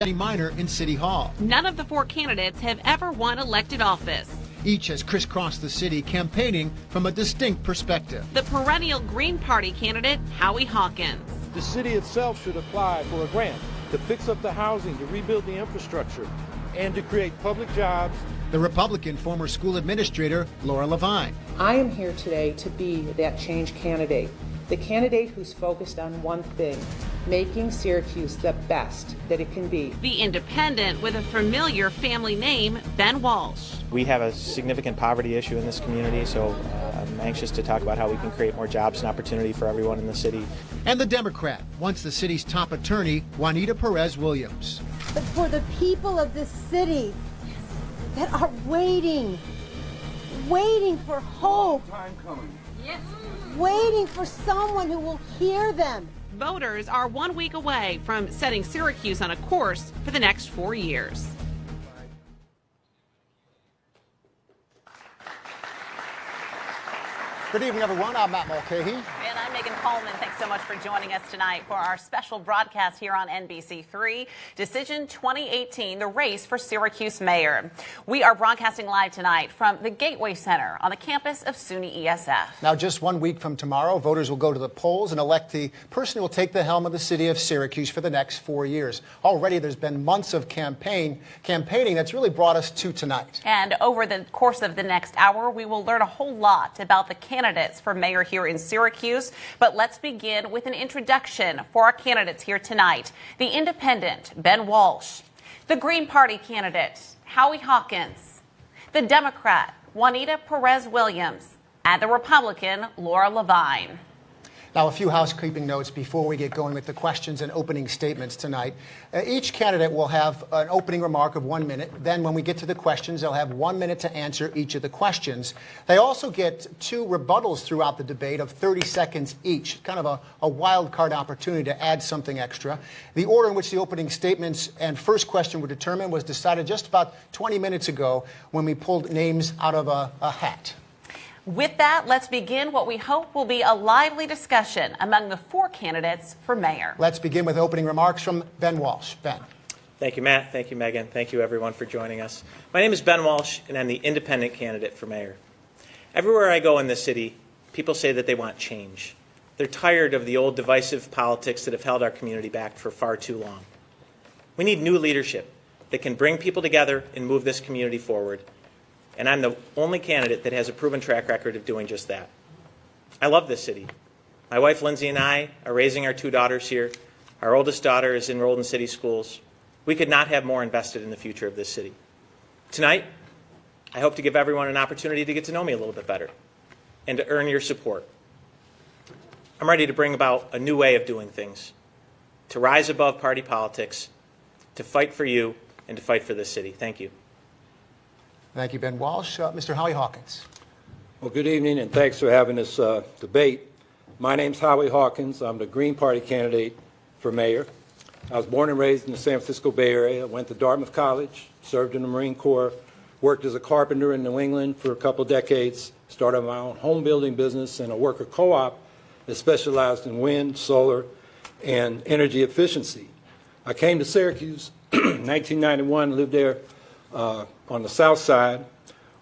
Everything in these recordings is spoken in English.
Patty Miner in City Hall. None of the four candidates have ever won elected office. Each has crisscrossed the city campaigning from a distinct perspective. The perennial Green Party candidate, Howie Hawkins. The city itself should apply for a grant to fix up the housing, to rebuild the infrastructure, and to create public jobs. The Republican former school administrator, Laura Levine. I am here today to be that change candidate, the candidate who's focused on one thing, making Syracuse the best that it can be. The independent with a familiar family name, Ben Walsh. We have a significant poverty issue in this community, so I'm anxious to talk about how we can create more jobs and opportunity for everyone in the city. And the Democrat, once the city's top attorney, Juanita Perez-Williams. But for the people of this city that are waiting for hope, Time coming. Yes. waiting for someone who will hear them. Voters are 1 week away from setting Syracuse on a course for the next 4 years. Good evening, everyone. I'm Matt Mulcahy. And I'm Megan Coleman. Thanks so much for joining us tonight for our special broadcast here on NBC3. Decision 2018, the race for Syracuse mayor. We are broadcasting live tonight from the Gateway Center on the campus of SUNY ESF. Now, just 1 week from tomorrow, voters will go to the polls and elect the person who will take the helm of the city of Syracuse for the next 4 years. Already, there's been months of campaigning that's really brought us to tonight. And over the course of the next hour, we will learn a whole lot about the candidates for mayor here in Syracuse. But let's begin with an introduction for our candidates here tonight. The independent, Ben Walsh. The Green Party candidate, Howie Hawkins. The Democrat, Juanita Perez-Williams. And the Republican, Laura Levine. Now, a few housekeeping notes before we get going with the questions and opening statements tonight. Each candidate will have an opening remark of 1 minute. Then when we get to the questions, they'll have 1 minute to answer each of the questions. They also get 2 rebuttals throughout the debate of 30 seconds each, kind of a wild card opportunity to add something extra. The order in which the opening statements and first question were determined was decided just about 20 minutes ago when we pulled names out of a hat. With that, let's begin what we hope will be a lively discussion among the 4 candidates for mayor. Let's begin with opening remarks from Ben Walsh. Ben. Thank you, Matt. Thank you, Megan. Thank you, everyone, for joining us. My name is Ben Walsh, and I'm the independent candidate for mayor. Everywhere I go in this city, people say that they want change. They're tired of the old divisive politics that have held our community back for far too long. We need new leadership that can bring people together and move this community forward. And I'm the only candidate that has a proven track record of doing just that. I love this city. My wife Lindsay and I are raising our 2 daughters here. Our oldest daughter is enrolled in city schools. We could not have more invested in the future of this city. Tonight, I hope to give everyone an opportunity to get to know me a little bit better and to earn your support. I'm ready to bring about a new way of doing things, to rise above party politics, to fight for you, and to fight for this city. Thank you. Thank you, Ben Walsh. Mr. Howie Hawkins. Well, good evening, and thanks for having this debate. My name's Howie Hawkins. I'm the Green Party candidate for mayor. I was born and raised in the San Francisco Bay Area, went to Dartmouth College, served in the Marine Corps, worked as a carpenter in New England for a couple decades, started my own home building business and a worker co-op that specialized in wind, solar, and energy efficiency. I came to Syracuse in 1991, lived there on the south side,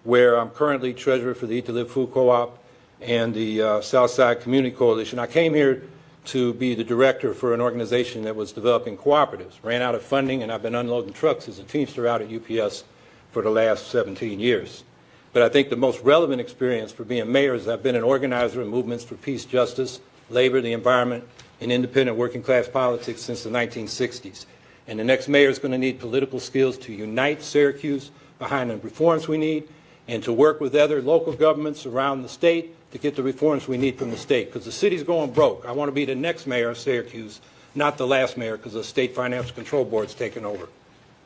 where I'm currently treasurer for the Eat to Live Food Co-op and the South Side Community Coalition. I came here to be the director for an organization that was developing cooperatives. Ran out of funding, and I've been unloading trucks as a Teamster out at UPS for the last 17 years. But I think the most relevant experience for being mayor is I've been an organizer in movements for peace, justice, labor, the environment, and independent working class politics since the 1960s. And the next mayor is going to need political skills to unite Syracuse behind the reforms we need and to work with other local governments around the state to get the reforms we need from the state, because the city's going broke. I want to be the next mayor of Syracuse, not the last mayor, because the State Financial Control Board's taken over.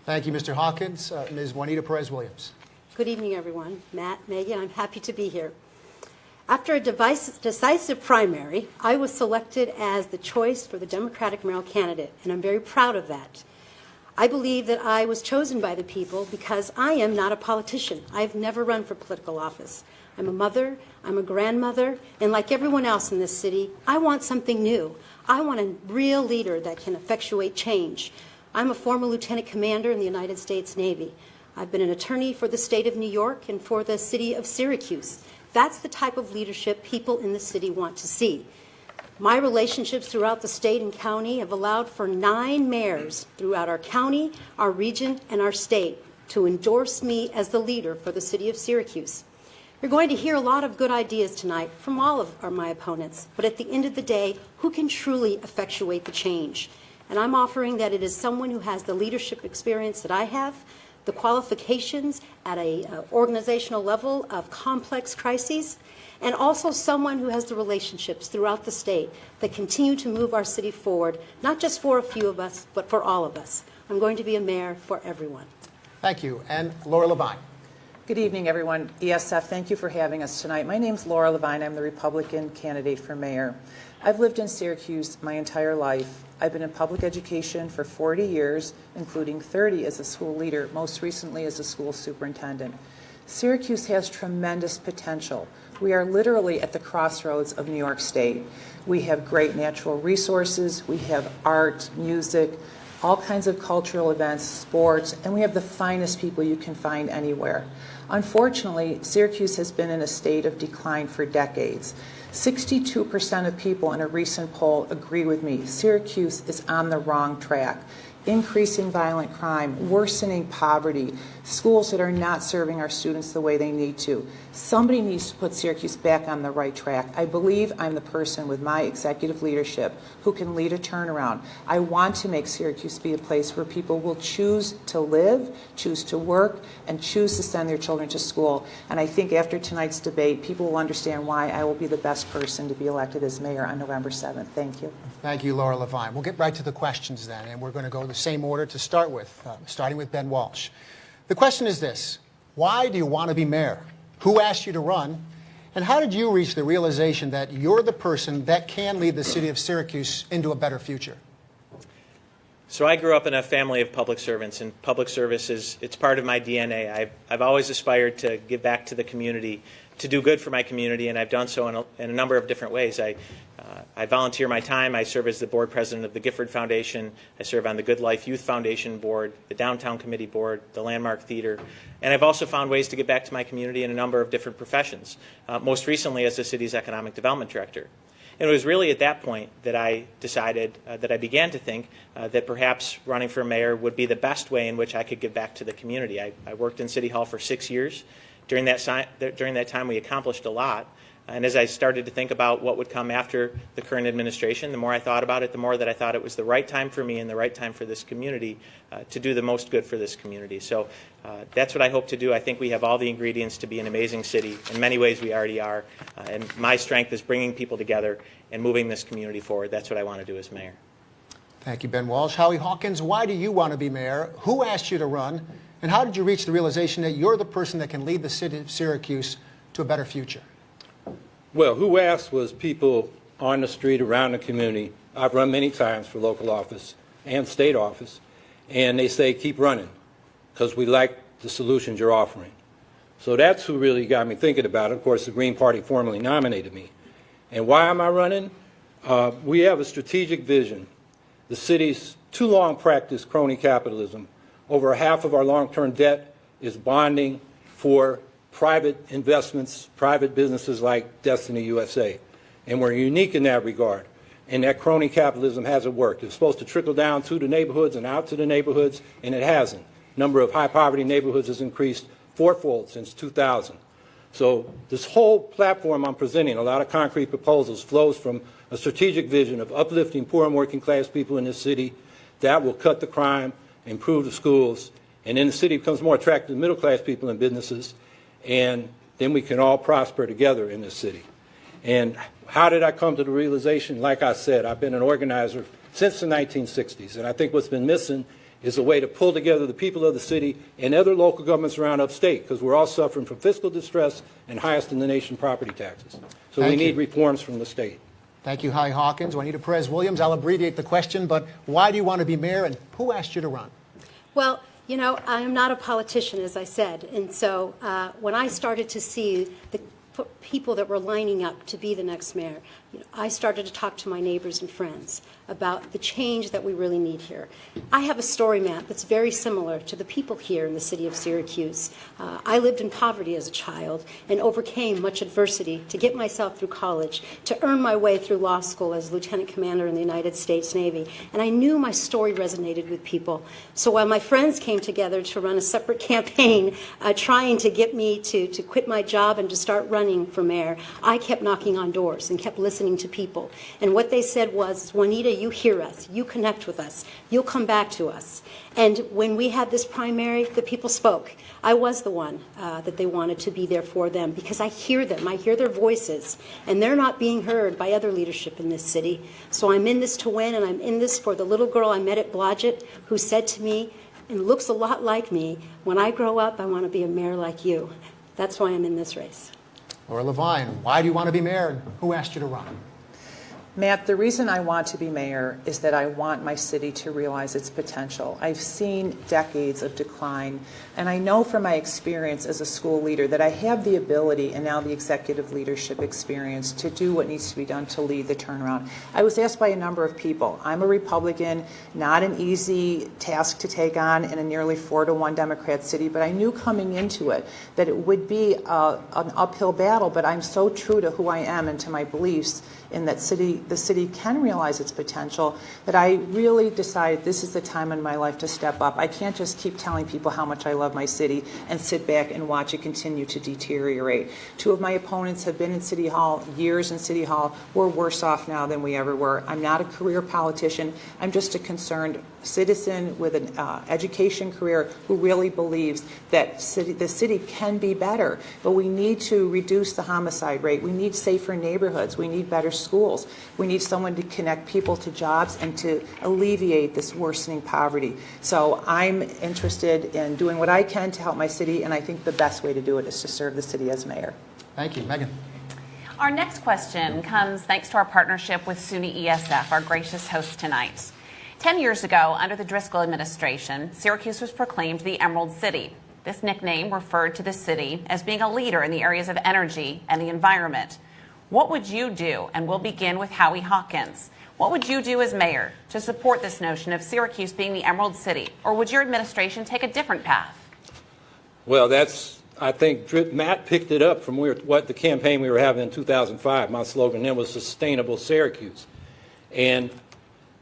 Thank you, Mr. Hawkins. Ms. Juanita Perez-Williams. Good evening, everyone. Matt, Megan, I'm happy to be here. After a decisive primary, I was selected as the choice for the Democratic mayoral candidate, and I'm very proud of that. I believe that I was chosen by the people because I am not a politician. I've never run for political office. I'm a mother, I'm a grandmother, and like everyone else in this city, I want something new. I want a real leader that can effectuate change. I'm a former lieutenant commander in the United States Navy. I've been an attorney for the state of New York and for the city of Syracuse. That's the type of leadership people in the city want to see. My relationships throughout the state and county have allowed for 9 mayors throughout our county, our region, and our state to endorse me as the leader for the city of Syracuse. You're going to hear a lot of good ideas tonight from all of my opponents, but at the end of the day, who can truly effectuate the change? And I'm offering that it is someone who has the leadership experience that I have, the qualifications at an organizational level of complex crises, and also someone who has the relationships throughout the state that continue to move our city forward, not just for a few of us, but for all of us. I'm going to be a mayor for everyone. Thank you. And Laura Levine. Good evening, everyone. ESF, thank you for having us tonight. My name's Laura Levine. I'm the Republican candidate for mayor. I've lived in Syracuse my entire life. I've been in public education for 40 years, including 30 as a school leader, most recently as a school superintendent. Syracuse has tremendous potential. We are literally at the crossroads of New York State. We have great natural resources, we have art, music, all kinds of cultural events, sports, and we have the finest people you can find anywhere. Unfortunately, Syracuse has been in a state of decline for decades. 62% of people in a recent poll agree with me. Syracuse is on the wrong track. Increasing violent crime, worsening poverty, schools that are not serving our students the way they need to. Somebody needs to put Syracuse back on the right track. I believe I'm the person with my executive leadership who can lead a turnaround. I want to make Syracuse be a place where people will choose to live, choose to work, and choose to send their children to school. And I think after tonight's debate, people will understand why I will be the best person to be elected as mayor on November 7th. Thank you. Thank you, Laura Levine. We'll get right to the questions then, and we're going to go the same order to start with, starting with Ben Walsh. The question is this: why do you want to be mayor? Who asked you to run? And how did you reach the realization that you're the person that can lead the city of Syracuse into a better future? So I grew up in a family of public servants, and public service it's part of my DNA. I've always aspired to give back to the community, to do good for my community, and I've done so in a number of different ways. I volunteer my time. I serve as the board president of the Gifford Foundation. I serve on the Good Life Youth Foundation board, the Downtown Committee board, the Landmark Theater. And I've also found ways to give back to my community in a number of different professions, most recently as the city's economic development director. And it was really at that point that I decided, that I began to think that perhaps running for mayor would be the best way in which I could give back to the community. I worked in City Hall for 6 years. During that time, we accomplished a lot. And as I started to think about what would come after the current administration, the more I thought about it, the more that I thought it was the right time for me and the right time for this community to do the most good for this community. So that's what I hope to do. I think we have all the ingredients to be an amazing city. In many ways, we already are. And my strength is bringing people together and moving this community forward. That's what I want to do as mayor. Thank you, Ben Walsh. Howie Hawkins, why do you want to be mayor? Who asked you to run? And how did you reach the realization that you're the person that can lead the city of Syracuse to a better future? Well, who asked was people on the street around the community. I've run many times for local office and state office, and they say, keep running, because we like the solutions you're offering. So that's who really got me thinking about it. Of course, the Green Party formally nominated me. And why am I running? We have a strategic vision. The city's too long practiced crony capitalism. Over half of our long-term debt is bonding for private investments, private businesses like Destiny USA. And we're unique in that regard. And that crony capitalism hasn't worked. It's supposed to trickle down to the neighborhoods and out to the neighborhoods, and it hasn't. Number of high-poverty neighborhoods has increased fourfold since 2000. So this whole platform I'm presenting, a lot of concrete proposals, flows from a strategic vision of uplifting poor and working-class people in this city. That will cut the crime, improve the schools, and then the city becomes more attractive to middle-class people and businesses, and then we can all prosper together in this city. And how did I come to the realization? Like I said, I've been an organizer since the 1960s, and I think what's been missing is a way to pull together the people of the city and other local governments around upstate, because we're all suffering from fiscal distress and highest in the nation property taxes. So we need reforms from the state. Thank you, Howie Hawkins. Juanita Perez-Williams, I'll abbreviate the question, but why do you want to be mayor, and who asked you to run? Well, you know, I am not a politician, as I said, and so when I started to see the people that were lining up to be the next mayor, I started to talk to my neighbors and friends about the change that we really need here. I have a story map that's very similar to the people here in the city of Syracuse. I lived in poverty as a child and overcame much adversity to get myself through college, to earn my way through law school as lieutenant commander in the United States Navy. And I knew my story resonated with people. So while my friends came together to run a separate campaign trying to get me to quit my job and to start running for mayor, I kept knocking on doors and kept listening to people. And what they said was, Juanita, you hear us, you connect with us, you'll come back to us. And when we had this primary, the people spoke. I was the one that they wanted to be there for them because I hear them, I hear their voices, and they're not being heard by other leadership in this city. So I'm in this to win, and I'm in this for the little girl I met at Blodgett who said to me, and looks a lot like me, when I grow up, I want to be a mayor like you. That's why I'm in this race. Laura Levine, why do you want to be mayor? Who asked you to run? Matt, the reason I want to be mayor is that I want my city to realize its potential. I've seen decades of decline, and I know from my experience as a school leader that I have the ability and now the executive leadership experience to do what needs to be done to lead the turnaround. I was asked by a number of people. I'm a Republican, not an easy task to take on in a nearly 4-to-1 Democrat city, but I knew coming into it that it would be an uphill battle, but I'm so true to who I am and to my beliefs in that the city can realize its potential, that I really decided this is the time in my life to step up. I can't just keep telling people how much I love my city and sit back and watch it continue to deteriorate. Two of my opponents have been in City Hall, years in City Hall. We're worse off now than we ever were. I'm not a career politician. I'm just a concerned citizen with an education career who really believes that the city can be better. But we need to reduce the homicide rate. We need safer neighborhoods. We need better schools. We need someone to connect people to jobs and to alleviate this worsening poverty. So I'm interested in doing what I can to help my city, and I think the best way to do it is to serve the city as mayor. Thank you. Megan. Our next question comes thanks to our partnership with SUNY ESF, our gracious host tonight. 10 years ago, under the Driscoll administration, Syracuse was proclaimed the Emerald City. This nickname referred to the city as being a leader in the areas of energy and the environment. What would you do? And we'll begin with Howie Hawkins. What would you do as mayor to support this notion of Syracuse being the Emerald City? Or would your administration take a different path? Well, I think Matt picked it up from what the campaign we were having in 2005. My slogan then was Sustainable Syracuse. And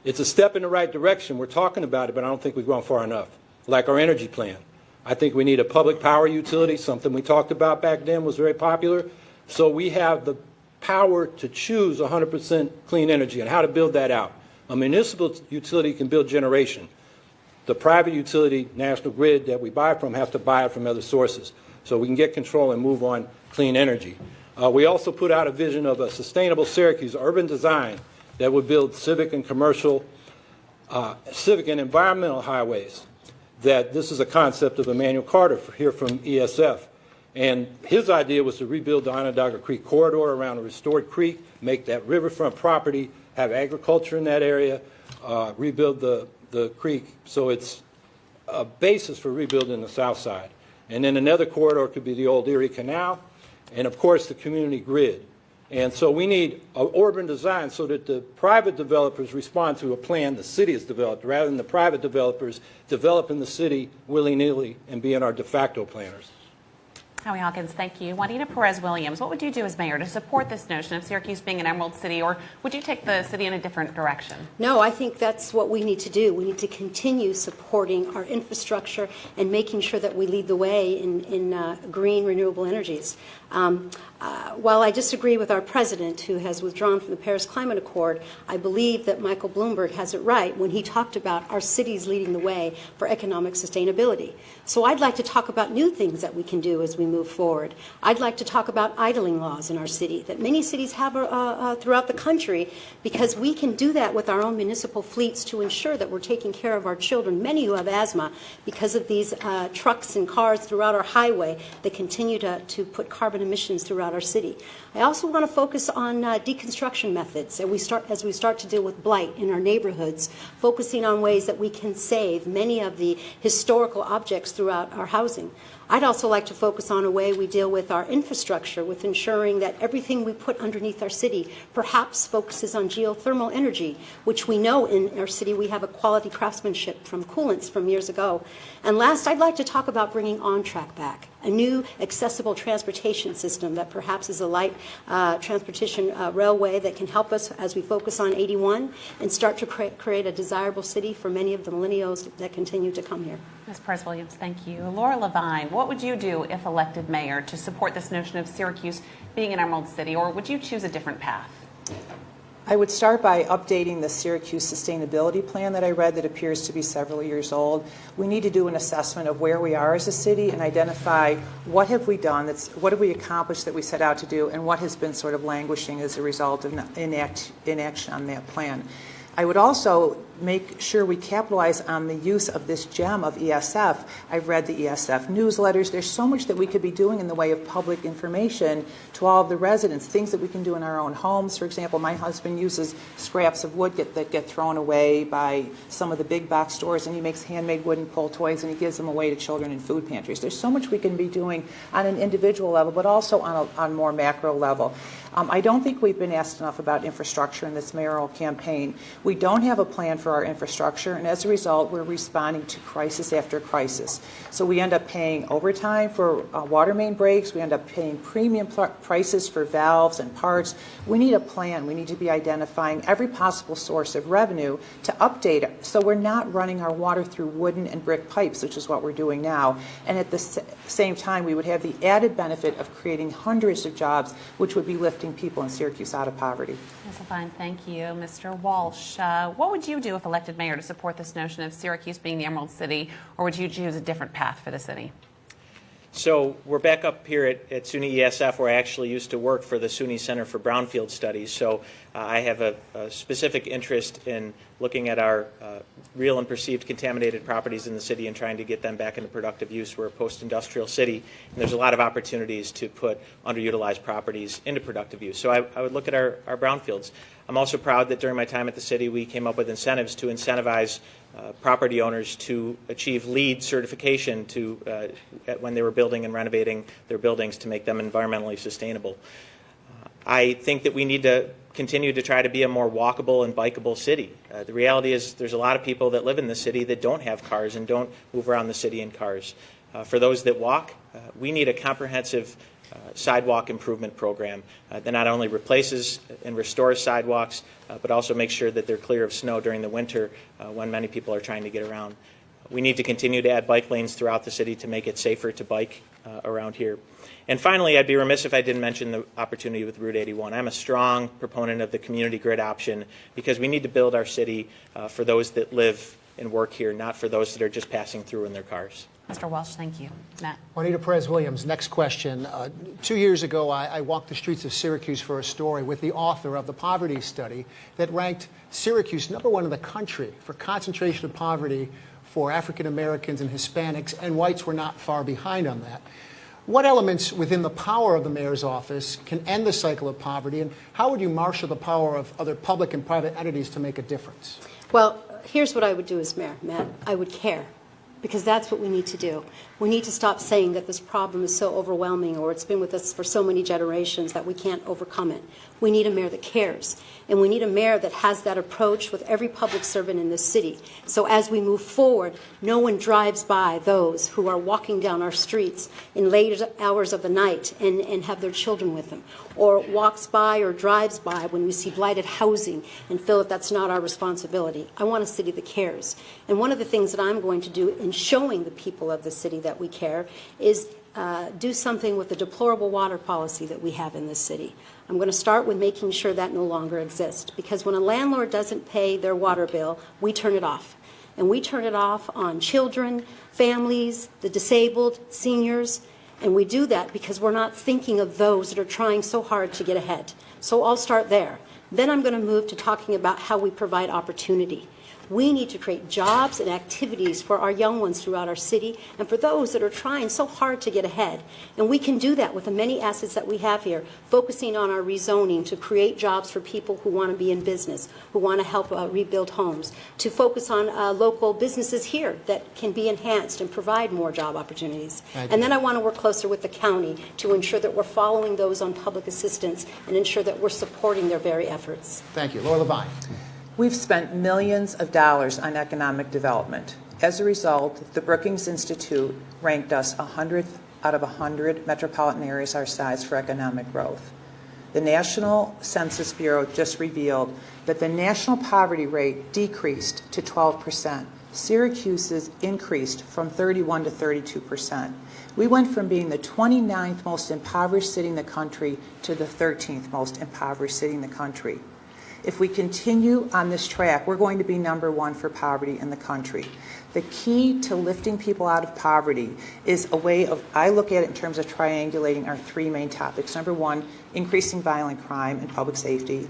it's a step in the right direction. We're talking about it, but I don't think we've gone far enough. Like our energy plan. I think we need a public power utility, something we talked about back then was very popular. So we have the power to choose 100% clean energy and how to build that out. A municipal utility can build generation. The private utility, National Grid, that we buy from has to buy it from other sources. So we can get control and move on clean energy. We also put out a vision of a sustainable Syracuse urban design that would build civic and commercial, civic and environmental highways. That this is a concept of Emmanuel Carter here from ESF. And his idea was to rebuild the Onondaga Creek corridor around a restored creek, make that riverfront property, have agriculture in that area, rebuild the creek so it's a basis for rebuilding the south side. And then another corridor could be the old Erie Canal, and of course the community grid. And so we need an urban design so that the private developers respond to a plan the city has developed, rather than the private developers developing the city willy-nilly and being our de facto planners. Howie Hawkins, thank you. Juanita Perez-Williams, what would you do as mayor to support this notion of Syracuse being an Emerald City, or would you take the city in a different direction? No, I think that's what we need to do. We need to continue supporting our infrastructure and making sure that we lead the way in green renewable energies. While I disagree with our president, who has withdrawn from the Paris Climate Accord, I believe that Michael Bloomberg has it right when he talked about our cities leading the way for economic sustainability. So I'd like to talk about new things that we can do as we move forward. I'd like to talk about idling laws in our city that many cities have throughout the country, because we can do that with our own municipal fleets to ensure that we're taking care of our children, many who have asthma, because of these trucks and cars throughout our highway that continue to put carbon emissions throughout our city. I also want to focus on deconstruction methods as we start to deal with blight in our neighborhoods, focusing on ways that we can save many of the historical objects throughout our housing. I'd also like to focus on on a way we deal with our infrastructure, with ensuring that everything we put underneath our city perhaps focuses on geothermal energy, which we know in our city we have a quality craftsmanship from coolants from years ago. And last, I'd like to talk about bringing OnTrack back, a new accessible transportation system that perhaps is a light transportation railway that can help us as we focus on 81 and start to create a desirable city for many of the millennials that continue to come here. Ms. Perez-Williams, thank you. Laura Levine, what would you do if elected mayor to support this notion of Syracuse being an Emerald City, or would you choose a different path? I would start by updating the Syracuse sustainability plan that I read that appears to be several years old. We need to do an assessment of where we are as a city and identify what have we done, what have we accomplished that we set out to do, and what has been sort of languishing as a result of inaction on that plan. I would also make sure we capitalize on the use of this gem of ESF. I've read the ESF newsletters. There's so much that we could be doing in the way of public information to all of the residents, things that we can do in our own homes. For example, my husband uses scraps of wood that get thrown away by some of the big box stores, and he makes handmade wooden pull toys and he gives them away to children in food pantries. There's so much we can be doing on an individual level, but also on a more macro level. I don't think we've been asked enough about infrastructure in this mayoral campaign. We don't have a plan for our infrastructure, and as a result, we're responding to crisis after crisis. So we end up paying overtime for water main breaks. We end up paying premium prices for valves and parts. We need a plan. We need to be identifying every possible source of revenue to update it, so we're not running our water through wooden and brick pipes, which is what we're doing now. And at the same time, we would have the added benefit of creating hundreds of jobs, which would be lifting people in Syracuse out of poverty. Ms. Levine, thank you. Mr. Walsh, what would you do if elected mayor to support this notion of Syracuse being the Emerald City, or would you choose a different path for the city? So we're back up here at SUNY ESF, where I actually used to work for the SUNY Center for Brownfield Studies. So I have a specific interest in looking at our real and perceived contaminated properties in the city and trying to get them back into productive use. We're a post-industrial city, and there's a lot of opportunities to put underutilized properties into productive use. So I would look at our brownfields. I'm also proud that during my time at the city, we came up with incentives to incentivize property owners to achieve LEED certification when they were building and renovating their buildings to make them environmentally sustainable. I think that we need to continue to try to be a more walkable and bikeable city. The reality is there's a lot of people that live in the city that don't have cars and don't move around the city in cars. For those that walk, we need a comprehensive sidewalk improvement program that not only replaces and restores sidewalks, but also makes sure that they're clear of snow during the winter when many people are trying to get around. We need to continue to add bike lanes throughout the city to make it safer to bike around here. And finally, I'd be remiss if I didn't mention the opportunity with Route 81. I'm a strong proponent of the community grid option because we need to build our city for those that live and work here, not for those that are just passing through in their cars. Mr. Walsh, thank you. Matt. Juanita Perez-Williams, next question. 2 years ago, I walked the streets of Syracuse for a story with the author of the poverty study that ranked Syracuse #1 in the country for concentration of poverty for African Americans and Hispanics, and whites were not far behind on that. What elements within the power of the mayor's office can end the cycle of poverty, and how would you marshal the power of other public and private entities to make a difference? Well, here's what I would do as mayor, Matt. I would care, because that's what we need to do. We need to stop saying that this problem is so overwhelming or it's been with us for so many generations that we can't overcome it. We need a mayor that cares, and we need a mayor that has that approach with every public servant in this city. So as we move forward, no one drives by those who are walking down our streets in late hours of the night and have their children with them, or walks by or drives by when we see blighted housing and feel that that's not our responsibility. I want a city that cares. And one of the things that I'm going to do in showing the people of the city that we care is do something with the deplorable water policy that we have in this city. I'm going to start with making sure that no longer exists, because when a landlord doesn't pay their water bill, we turn it off. And we turn it off on children, families, the disabled, seniors, and we do that because we're not thinking of those that are trying so hard to get ahead. So I'll start there. Then I'm going to move to talking about how we provide opportunity. We need to create jobs and activities for our young ones throughout our city and for those that are trying so hard to get ahead. And we can do that with the many assets that we have here, focusing on our rezoning to create jobs for people who want to be in business, who want to help rebuild homes, to focus on local businesses here that can be enhanced and provide more job opportunities. And then I want to work closer with the county to ensure that we're following those on public assistance and ensure that we're supporting their very efforts. Thank you. Laura Levine. We've spent millions of dollars on economic development. As a result, the Brookings Institute ranked us 100th out of 100 metropolitan areas our size for economic growth. The National Census Bureau just revealed that the national poverty rate decreased to 12%. Syracuse's increased from 31 to 32%. We went from being the 29th most impoverished city in the country to the 13th most impoverished city in the country. If we continue on this track, we're going to be #1 for poverty in the country. The key to lifting people out of poverty is a way of, I look at it in terms of triangulating our three main topics. #1, increasing violent crime and public safety,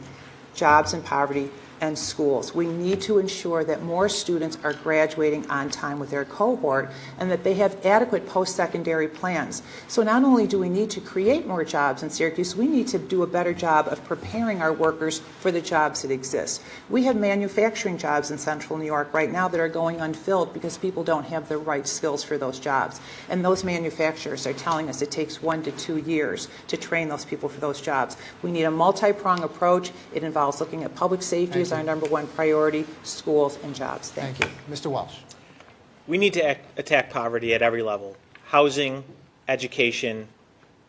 jobs and poverty, and schools. We need to ensure that more students are graduating on time with their cohort and that they have adequate post-secondary plans. So not only do we need to create more jobs in Syracuse, we need to do a better job of preparing our workers for the jobs that exist. We have manufacturing jobs in central New York right now that are going unfilled because people don't have the right skills for those jobs. And those manufacturers are telling us it takes 1 to 2 years to train those people for those jobs. We need a multi-pronged approach. It involves looking at public safety as our #1 priority, schools, and jobs. Thank you. Mr. Walsh. We need to attack poverty at every level: housing, education,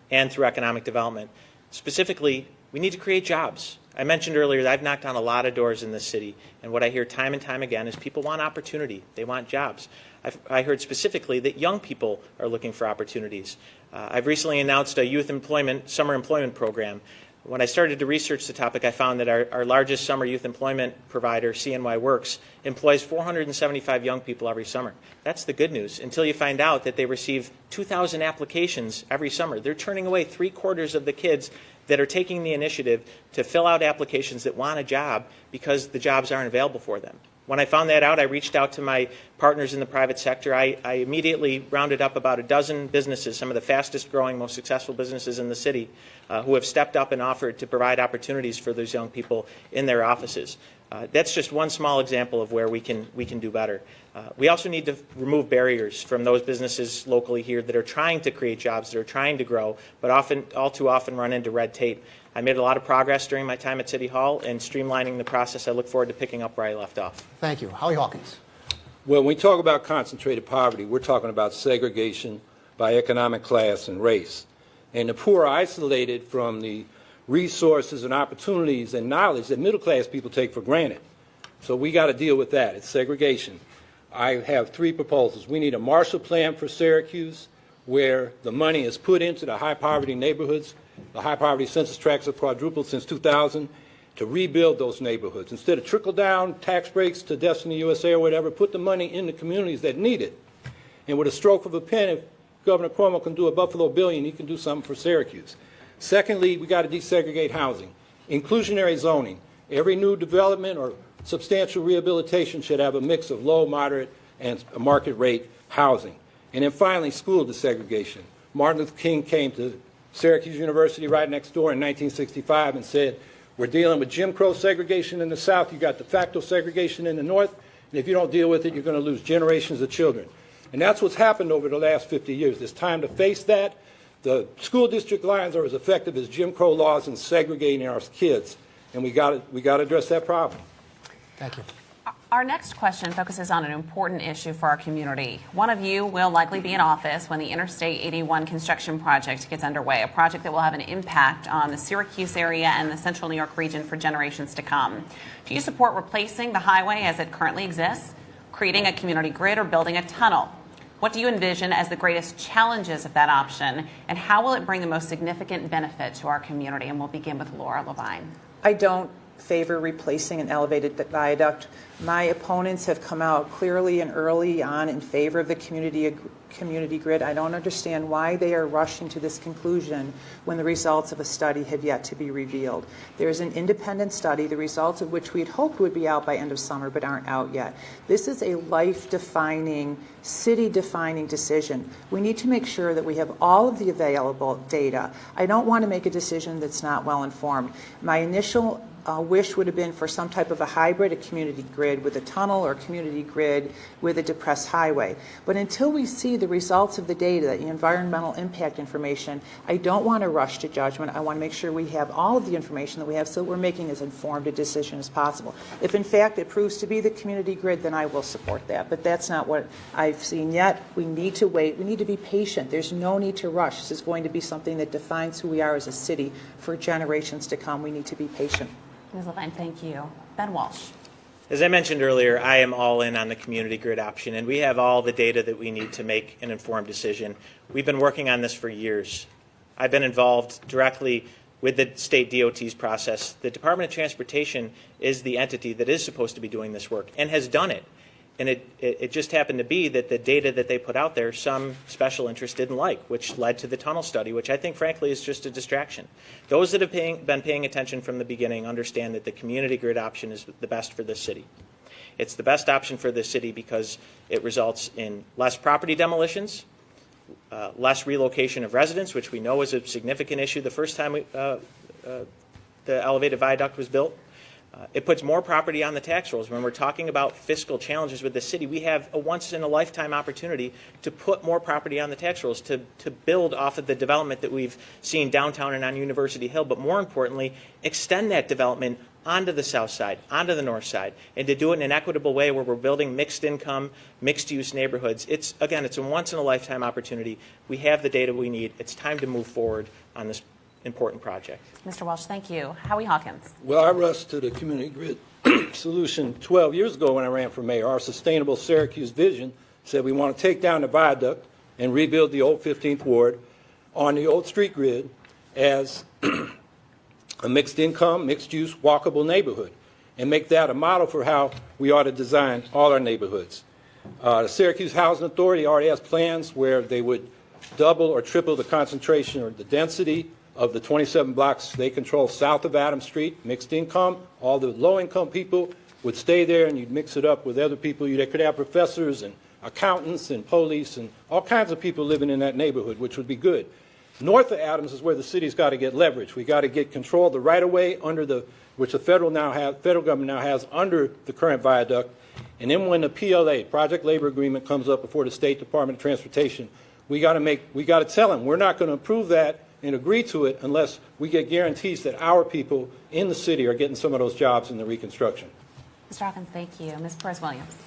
and through economic development. Specifically, we need to create jobs. I mentioned earlier that I've knocked on a lot of doors in this city, and what I hear time and time again is people want opportunity. They want jobs. I heard specifically that young people are looking for opportunities. I've recently announced a youth summer employment program. When I started to research the topic, I found that our largest summer youth employment provider, CNY Works, employs 475 young people every summer. That's the good news, until you find out that they receive 2,000 applications every summer. They're turning away 3/4 of the kids that are taking the initiative to fill out applications that want a job because the jobs aren't available for them. When I found that out, I reached out to my partners in the private sector. I immediately rounded up about a dozen businesses, some of the fastest growing, most successful businesses in the city, who have stepped up and offered to provide opportunities for those young people in their offices. That's just one small example of where we can do better. We also need to remove barriers from those businesses locally here that are trying to create jobs, that are trying to grow, but all too often run into red tape. I made a lot of progress during my time at City Hall in streamlining the process. I look forward to picking up where I left off. Thank you. Howie Hawkins. Well, when we talk about concentrated poverty, we're talking about segregation by economic class and race. And the poor are isolated from the resources and opportunities and knowledge that middle-class people take for granted. So we got to deal with that. It's segregation. I have 3 proposals. We need a Marshall Plan for Syracuse, where the money is put into the high-poverty neighborhoods. The high-poverty census tracts have quadrupled since 2000, to rebuild those neighborhoods. Instead of trickle-down tax breaks to Destiny USA or whatever, put the money in the communities that need it. And with a stroke of a pen, if Governor Cuomo can do a Buffalo billion, he can do something for Syracuse. Secondly, we got to desegregate housing. Inclusionary zoning. Every new development or substantial rehabilitation should have a mix of low, moderate, and market rate housing. And then finally, school desegregation. Martin Luther King came to Syracuse University right next door in 1965 and said, we're dealing with Jim Crow segregation in the South, you got de facto segregation in the North, and if you don't deal with it, you're going to lose generations of children. And that's what's happened over the last 50 years. It's time to face that. The school district lines are as effective as Jim Crow laws in segregating our kids, and we got to address that problem. Thank you. Our next question focuses on an important issue for our community. One of you will likely be in office when the Interstate 81 construction project gets underway, a project that will have an impact on the Syracuse area and the central New York region for generations to come. Do you support replacing the highway as it currently exists, creating a community grid, or building a tunnel? What do you envision as the greatest challenges of that option, and how will it bring the most significant benefit to our community? And we'll begin with Laura Levine. I don't favor replacing an elevated viaduct. My opponents have come out clearly and early on in favor of the community grid. I don't understand why they are rushing to this conclusion when the results of a study have yet to be revealed. There's an independent study, the results of which we had hoped would be out by end of summer, but aren't out yet. This is a life-defining, city-defining decision. We need to make sure that we have all of the available data. I don't want to make a decision that's not well informed. My initial wish would have been for some type of a hybrid, a community grid with a tunnel or a community grid with a depressed highway. But until we see the results of the data, the environmental impact information, I don't want to rush to judgment. I want to make sure we have all of the information that we have so we're making as informed a decision as possible. If in fact it proves to be the community grid, then I will support that. But that's not what I've seen yet. We need to wait. We need to be patient. There's no need to rush. This is going to be something that defines who we are as a city for generations to come. We need to be patient. Ms. Levine, thank you. Ben Walsh. As I mentioned earlier, I am all in on the community grid option, and we have all the data that we need to make an informed decision. We've been working on this for years. I've been involved directly with the state DOT's process. The Department of Transportation is the entity that is supposed to be doing this work and has done it. And it just happened to be that the data that they put out there, some special interest didn't like, which led to the tunnel study, which I think, frankly, is just a distraction. Those that have been paying attention from the beginning understand that the community grid option is the best for this city. It's the best option for this city because it results in less property demolitions, less relocation of residents, which we know was a significant issue the first time the elevated viaduct was built. It puts more property on the tax rolls. When we're talking about fiscal challenges with the city, we have a once-in-a-lifetime opportunity to put more property on the tax rolls, to build off of the development that we've seen downtown and on University Hill, but more importantly, extend that development onto the south side, onto the north side, and to do it in an equitable way where we're building mixed-income, mixed-use neighborhoods. It's a once-in-a-lifetime opportunity. We have the data we need. It's time to move forward on this important project. Mr. Walsh, thank you. Howie Hawkins. Well, I rushed to the community grid solution 12 years ago when I ran for mayor. Our sustainable Syracuse vision said we want to take down the viaduct and rebuild the old 15th Ward on the old street grid as a mixed income, mixed use, walkable neighborhood and make that a model for how we ought to design all our neighborhoods. The Syracuse Housing Authority already has plans where they would double or triple the concentration or the density of the 27 blocks they control south of Adams Street, mixed income. All the low-income people would stay there, and you'd mix it up with other people. They could have professors and accountants and police and all kinds of people living in that neighborhood, which would be good. North of Adams is where the city's got to get leverage. We got to get control of the right-of-way which the federal government now has under the current viaduct. And then when the PLA, Project Labor Agreement, comes up before the State Department of Transportation, we got to tell them we're not going to approve that and agree to it unless we get guarantees that our people in the city are getting some of those jobs in the reconstruction. Mr. Hawkins, thank you. Ms. Perez-Williams.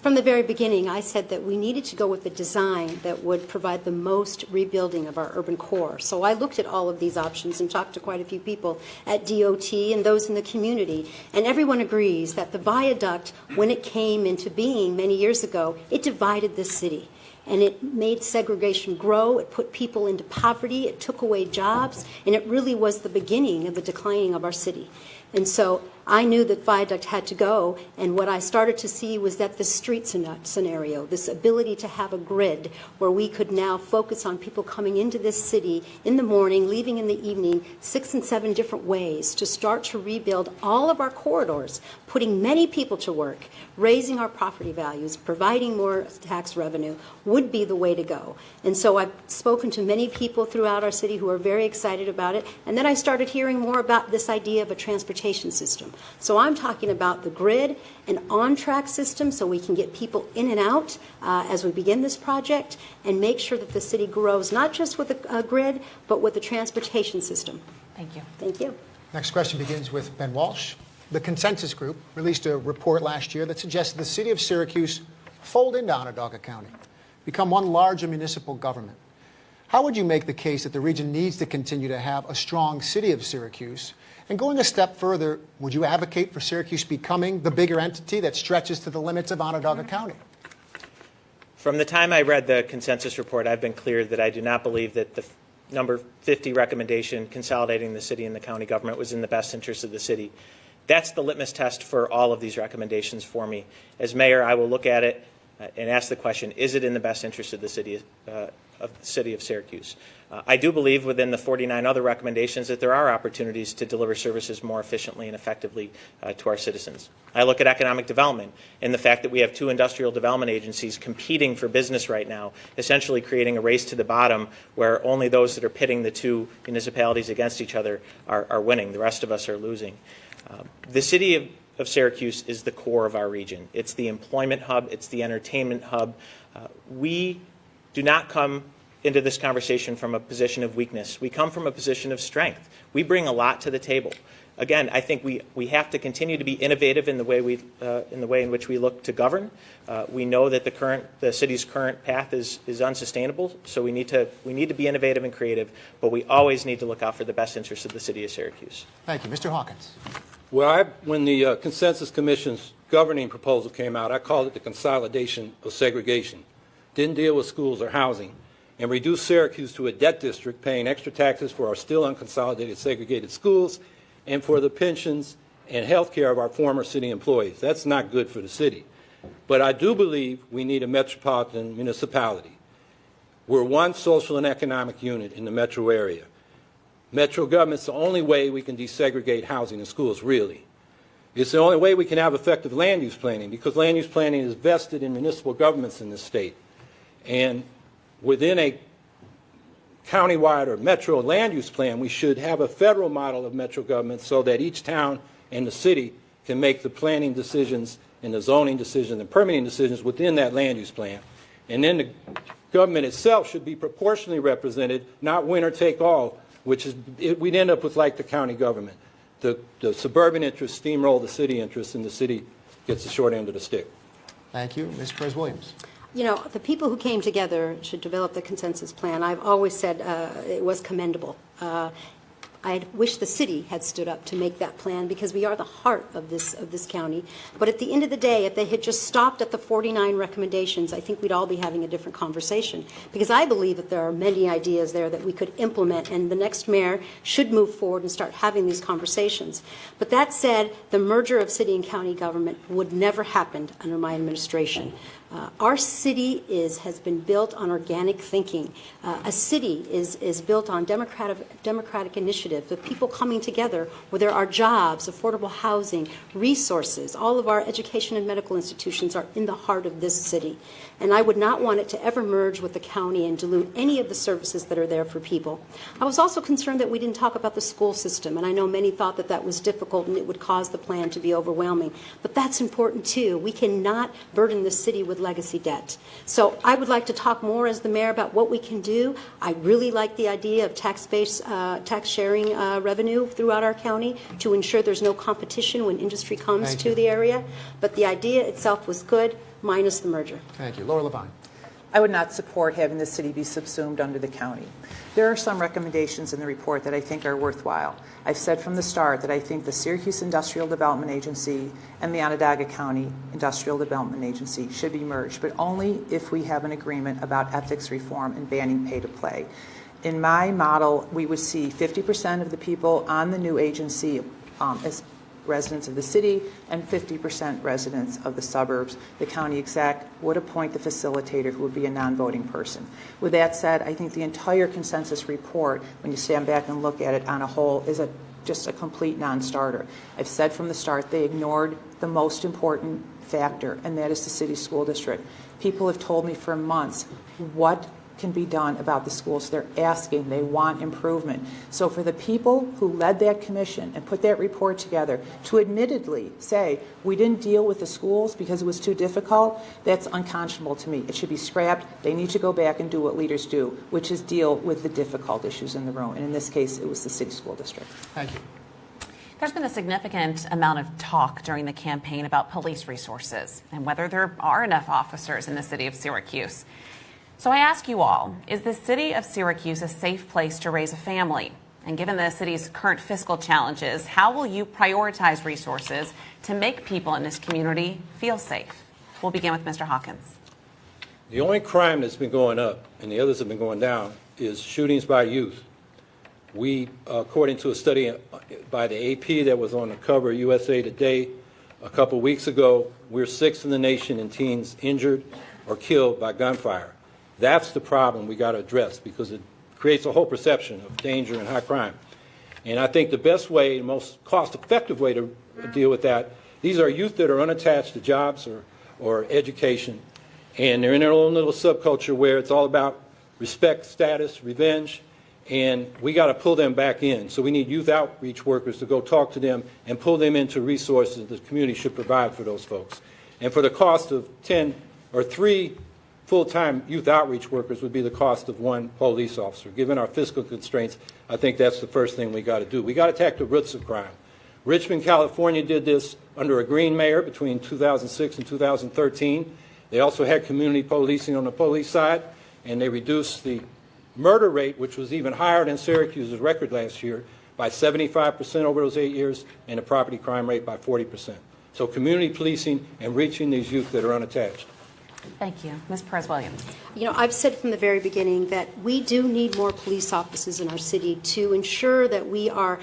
From the very beginning, I said that we needed to go with a design that would provide the most rebuilding of our urban core. So I looked at all of these options and talked to quite a few people at DOT and those in the community, and everyone agrees that the viaduct, when it came into being many years ago, it divided this city. And it made segregation grow, it put people into poverty, it took away jobs, and it really was the beginning of the declining of our city. And so I knew that viaduct had to go, and what I started to see was that the street scenario, this ability to have a grid where we could now focus on people coming into this city in the morning, leaving in the evening, 6 and 7 different ways to start to rebuild all of our corridors, putting many people to work, raising our property values, providing more tax revenue would be the way to go. And so I've spoken to many people throughout our city who are very excited about it, and then I started hearing more about this idea of a transportation system. So I'm talking about the grid, an on-track system so we can get people in and out as we begin this project and make sure that the city grows not just with a grid, but with a transportation system. Thank you. Thank you. Next question begins with Ben Walsh. The Consensus Group released a report last year that suggested the city of Syracuse fold into Onondaga County, become one larger municipal government. How would you make the case that the region needs to continue to have a strong city of Syracuse? And going a step further, would you advocate for Syracuse becoming the bigger entity that stretches to the limits of Onondaga County? From the time I read the consensus report, I've been clear that I do not believe that the number 50 recommendation consolidating the city and the county government was in the best interest of the city. That's the litmus test for all of these recommendations for me. As mayor, I will look at it and ask the question, is it in the best interest of the city of Syracuse? I do believe within the 49 other recommendations that there are opportunities to deliver services more efficiently and effectively to our citizens. I look at economic development and the fact that we have 2 industrial development agencies competing for business right now, essentially creating a race to the bottom where only those that are pitting the 2 municipalities against each other are winning. The rest of us are losing. The city of Syracuse is the core of our region. It's the employment hub. It's the entertainment hub. We do not come into this conversation from a position of weakness. We come from a position of strength. We bring a lot to the table. Again, I think we have to continue to be innovative in the way in which we look to govern. We know that the city's current path is unsustainable, so we need to be innovative and creative, but we always need to look out for the best interests of the city of Syracuse. Thank you. Mr. Hawkins. Well, when the Consensus Commission's governing proposal came out, I called it the consolidation of segregation. Didn't deal with schools or housing, and reduced Syracuse to a debt district paying extra taxes for our still unconsolidated segregated schools and for the pensions and health care of our former city employees. That's not good for the city. But I do believe we need a metropolitan municipality. We're one social and economic unit in the metro area. Metro government's the only way we can desegregate housing and schools, really. It's the only way we can have effective land use planning, because land use planning is vested in municipal governments in this state. And within a countywide or metro land use plan, we should have a federal model of metro government so that each town and the city can make the planning decisions and the zoning decisions and permitting decisions within that land use plan. And then the government itself should be proportionally represented, not winner take all, which is, we'd end up with like the county government. The suburban interests steamroll the city interests, and the city gets the short end of the stick. Thank you. Ms. Perez-Williams. You know, the people who came together should develop the consensus plan. I've always said it was commendable. I wish the city had stood up to make that plan, because we are the heart of this county. But at the end of the day, if they had just stopped at the 49 recommendations, I think we'd all be having a different conversation. Because I believe that there are many ideas there that we could implement, and the next mayor should move forward and start having these conversations. But that said, the merger of city and county government would never happen under my administration. Our city has been built on organic thinking. A city is built on democratic initiative, with people coming together where there are jobs, affordable housing, resources. All of our education and medical institutions are in the heart of this city. And I would not want it to ever merge with the county and dilute any of the services that are there for people. I was also concerned that we didn't talk about the school system, and I know many thought that that was difficult and it would cause the plan to be overwhelming. But that's important too. We cannot burden the city with legacy debt. So I would like to talk more as the mayor about what we can do. I really like the idea of tax-based tax sharing revenue throughout our county to ensure there's no competition when industry comes to the area. But the idea itself was good, minus the merger. Thank you. Laura Levine. I would not support having the city be subsumed under the county. There are some recommendations in the report that I think are worthwhile. I've said from the start that I think the Syracuse Industrial Development Agency and the Onondaga County Industrial Development Agency should be merged, but only if we have an agreement about ethics reform and banning pay to play. In my model, we would see 50% of the people on the new agency as residents of the city and 50% residents of the suburbs. The county exec would appoint the facilitator, who would be a non-voting person. With that said, I think the entire consensus report, when you stand back and look at it on a whole, is just a complete non-starter. I've said from the start they ignored the most important factor, and that is the city school district. People have told me for months what can be done about the schools. They're asking, they want improvement. So for the people who led that commission and put that report together to admittedly say, we didn't deal with the schools because it was too difficult, that's unconscionable to me. It should be scrapped. They need to go back and do what leaders do, which is deal with the difficult issues in the room. And in this case, it was the city school district. Thank you. There's been a significant amount of talk during the campaign about police resources and whether there are enough officers in the city of Syracuse. So I ask you all, is the city of Syracuse a safe place to raise a family? And given the city's current fiscal challenges, how will you prioritize resources to make people in this community feel safe? We'll begin with Mr. Hawkins. The only crime that's been going up, and the others have been going down, is shootings by youth. We, according to a study by the AP that was on the cover of USA Today a couple weeks ago, we're 6th in the nation in teens injured or killed by gunfire. That's the problem we got to address, because it creates a whole perception of danger and high crime. And I think the best way, the most cost-effective way to deal with that, these are youth that are unattached to jobs or education, and they're in their own little subculture where it's all about respect, status, revenge, and we got to pull them back in. So we need youth outreach workers to go talk to them and pull them into resources the community should provide for those folks. And for the cost of 10 or 3 full-time youth outreach workers would be the cost of 1 police officer. Given our fiscal constraints, I think that's the first thing we got to do. We got to attack the roots of crime. Richmond, California did this under a Green mayor between 2006 and 2013. They also had community policing on the police side, and they reduced the murder rate, which was even higher than Syracuse's record last year, by 75% over those 8 years, and the property crime rate by 40%. So community policing and reaching these youth that are unattached. Thank you. Ms. Perez-Williams. You know, I've said from the very beginning that we do need more police officers in our city to ensure that we are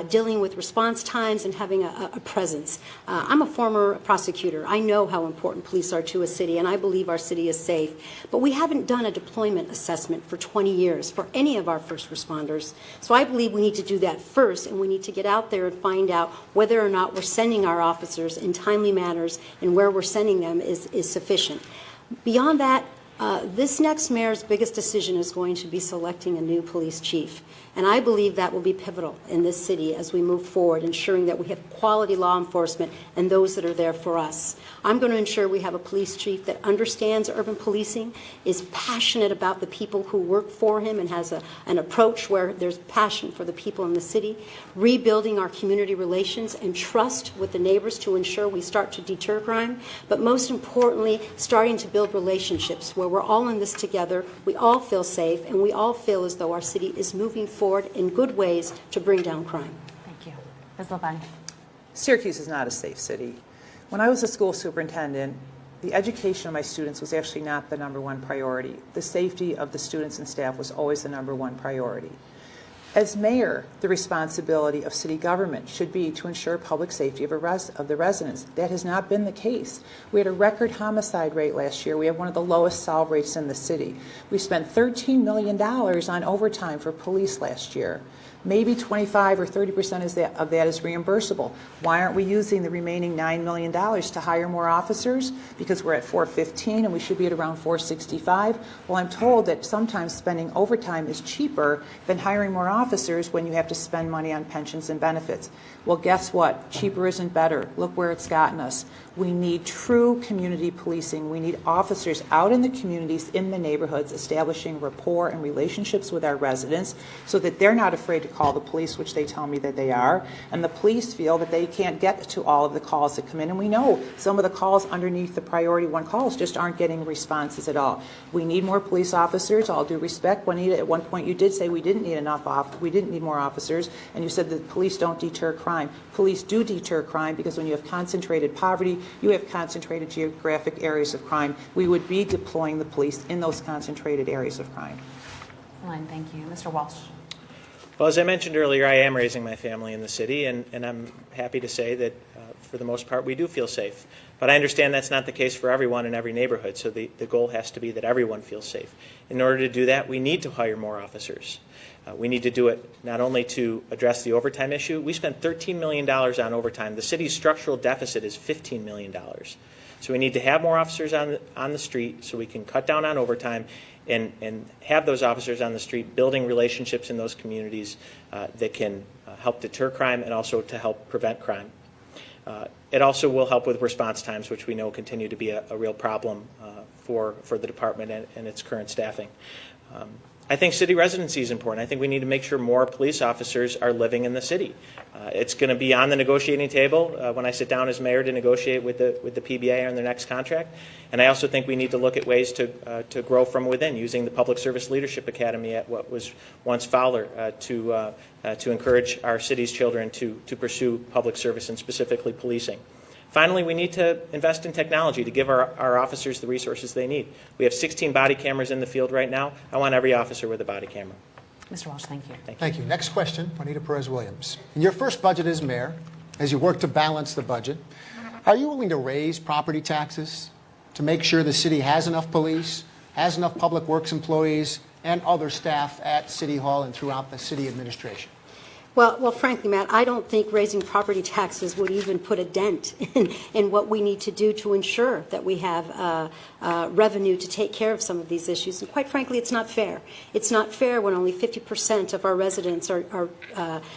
dealing with response times and having a presence. I'm a former prosecutor. I know how important police are to a city, and I believe our city is safe. But we haven't done a deployment assessment for 20 years for any of our first responders. So I believe we need to do that first, and we need to get out there and find out whether or not we're sending our officers in timely manners and where we're sending them is sufficient. Beyond that, this next mayor's biggest decision is going to be selecting a new police chief. And I believe that will be pivotal in this city as we move forward, ensuring that we have quality law enforcement and those that are there for us. I'm going to ensure we have a police chief that understands urban policing, is passionate about the people who work for him, and has an approach where there's passion for the people in the city, rebuilding our community relations and trust with the neighbors to ensure we start to deter crime, but most importantly, starting to build relationships where we're all in this together, we all feel safe, and we all feel as though our city is moving forward in good ways to bring down crime. Thank you. Ms. Levine. Syracuse is not a safe city. When I was a school superintendent, the education of my students was actually not the #1 priority. The safety of the students and staff was always the #1 priority. As mayor, the responsibility of city government should be to ensure public safety of the residents. That has not been the case. We had a record homicide rate last year. We have one of the lowest solve rates in the city. We spent $13 million on overtime for police last year. Maybe 25 or 30% of that is reimbursable. Why aren't we using the remaining $9 million to hire more officers? Because we're at 415 and we should be at around 465. Well, I'm told that sometimes spending overtime is cheaper than hiring more officers when you have to spend money on pensions and benefits. Well, guess what? Cheaper isn't better. Look where it's gotten us. We need true community policing. We need officers out in the communities, in the neighborhoods, establishing rapport and relationships with our residents so that they're not afraid to call the police, which they tell me that they are, and the police feel that they can't get to all of the calls that come in. And we know some of the calls underneath the priority 1 calls just aren't getting responses at all. We need more police officers. All due respect, Juanita, at one point you did say we didn't need more officers, and you said that police don't deter crime. Police do deter crime because when you have concentrated poverty, you have concentrated geographic areas of crime. We would be deploying the police in those concentrated areas of crime. Fine, thank you. Mr. Walsh. Well, as I mentioned earlier, I am raising my family in the city, and I'm happy to say that for the most part we do feel safe. But I understand that's not the case for everyone in every neighborhood, so the goal has to be that everyone feels safe. In order to do that, we need to hire more officers. We need to do it not only to address the overtime issue. We spent $13 million on overtime. The city's structural deficit is $15 million. So we need to have more officers on the street so we can cut down on overtime and have those officers on the street building relationships in those communities that can help deter crime and also to help prevent crime. It also will help with response times, which we know continue to be a real problem for the department and its current staffing. I think city residency is important. I think we need to make sure more police officers are living in the city. It's going to be on the negotiating table when I sit down as mayor to negotiate with the PBA on their next contract. And I also think we need to look at ways to grow from within, using the Public Service Leadership Academy at what was once Fowler to encourage our city's children to pursue public service and specifically policing. Finally, we need to invest in technology to give our officers the resources they need. We have 16 body cameras in the field right now. I want every officer with a body camera. Mr. Walsh, thank you. Thank you. Next question, Juanita Perez-Williams. In your first budget as mayor, as you work to balance the budget, are you willing to raise property taxes to make sure the city has enough police, has enough public works employees, and other staff at City Hall and throughout the city administration? Well, frankly, Matt, I don't think raising property taxes would even put a dent in what we need to do to ensure that we have revenue to take care of some of these issues. And quite frankly, it's not fair. It's not fair when only 50% of our residents are